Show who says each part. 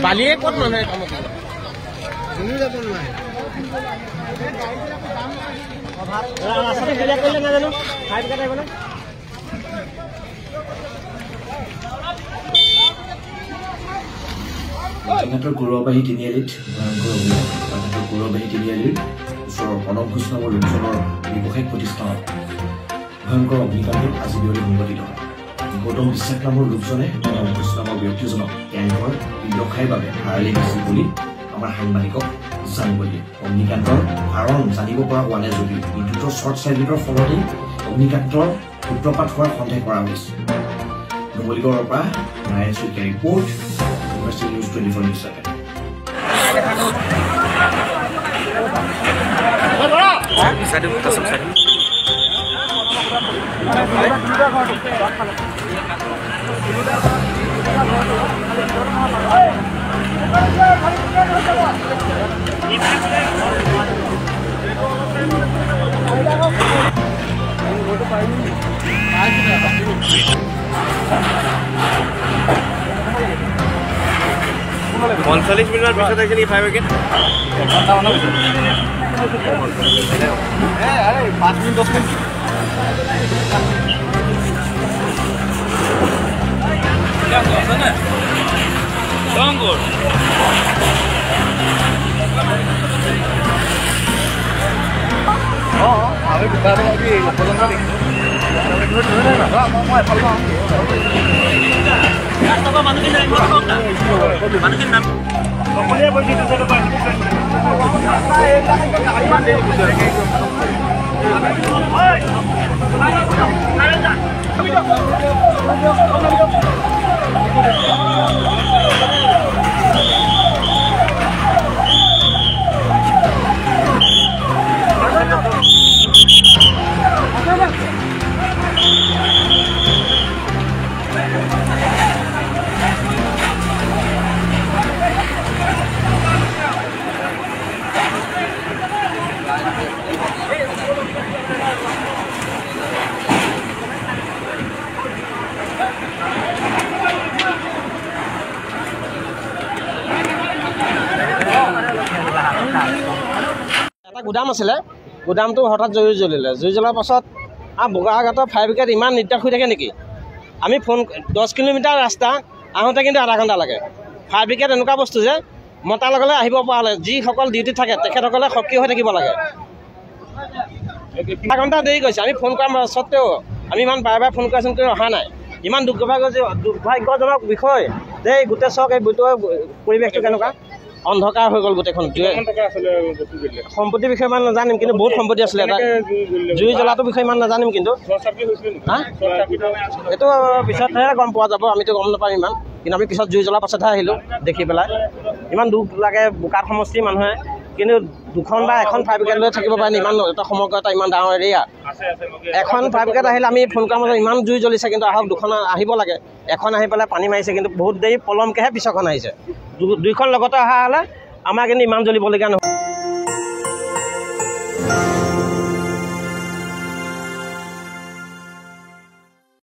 Speaker 1: বালিয়ে ক'ত মানুহে কাম কৰিব ৰাস্তাটো ক্লিয়াৰ কৰিলে নাজানো ফাইভ কাট আহিব না
Speaker 2: গৌৰবাহী তিনিআলিত গৌৰবাহী তিনিআলিৰ ওচৰৰ প্ৰণৱ ঘোষ নামৰ লোকজনৰ ব্যৱসায়িক প্ৰতিষ্ঠানত ভয়ংকৰ অগ্নিকাণ্ডত আজি বিয়লি সংঘটিত হয়। গৌতম বিশ্বাস নামৰ লোকজনে প্ৰণৱ ঘোষ নামৰ ব্যক্তিজনক টেংকৰ ব্যৱসায়ৰ বাবে ভাড়ালৈ দিছিল বুলি আমাৰ সাংবাদিকক জানিব দিয়ে। অগ্নিকাণ্ডৰ কাৰণ জানিব পৰা হোৱা নাই যদিও বিদ্যুতৰ শ্বৰ্ট চাৰ্কিটৰ ফলতেই অগ্নিকাণ্ডৰ সূত্ৰপাত হোৱাৰ সন্দেহ কৰা হৈছে। নুমলীগড়ৰ পৰা Narayan Saikia report News 24 News 7.
Speaker 1: পঞ্চল্লিশ মিনিট পিছত আহিছে নেকি ফায়াৰ ব্ৰিগেড 5 মিনিট 10 মিনিট গুদাম আছিলে গুদামটো হঠাৎ জুই জ্বলিলে জুই জ্বলাৰ পাছত বগাঘাটৰ ফায়াৰ ব্ৰিগেড ইমান নিৰ্দেশ হৈ থাকে নেকি আমি ফোন 10 কিলোমিটাৰ ৰাস্তা আহোঁতে কিন্তু আধা ঘণ্টা লাগে ফায়াৰ ব্ৰিগেড এনেকুৱা বস্তু যে মতাৰ লগে আহিব পৰা হ'লে যিসকল ডিউটিত থাকে তেখেতসকলে সক্ৰিয় হৈ থাকিব লাগে আধা ঘণ্টা দেৰি কৰিছে আমি ফোন কৰাৰ সত্ত্বেও আমি ইমান বাৰে বাৰে ফোন কৰাচোন কৰি অহা নাই ইমান দুৰ্ভাগ্যজনক বিষয় যে গোটেই চক এই পৰিৱেশটো কেনেকুৱা অন্ধকাৰ হৈ গ'ল গোটেইখন সম্পত্তিৰ বিষয়ে ইমান নাজানিম কিন্তু বহুত সম্পত্তি আছিলে এটা জুই জ্বলাটোৰ বিষয়ে ইমান নাজানিম কিন্তু এইটো পিছতহে গম পোৱা যাব আমিতো গম নাপাম ইমান কিন্তু আমি পিছত জুই জ্বলাৰ পাছতহে আহিলোঁ দেখি পেলাই ইমান দুখ লাগে বোকাত সমষ্টিৰ মানুহে কিন্তু দুখন বা এখন ফায়াৰ ব্ৰিগেড লৈ থাকিব পাৰে ইমান এটা সমগ্ৰ এটা ইমান ডাঙৰ এৰিয়া এখন ফায়াৰ ব্ৰিগেড আহিলে আমি ফোন কৰাৰ মাজত ইমান জুই জ্বলিছে কিন্তু আহক দুখন আহিব লাগে এখন আহি পেলাই পানী মাৰিছে কিন্তু বহুত দেৰি পলমকৈহে পিছখন আহিছে দুইখন লগতে অহা হ'লে আমাৰ কিন্তু ইমান জ্বলিবলগীয়া নহয়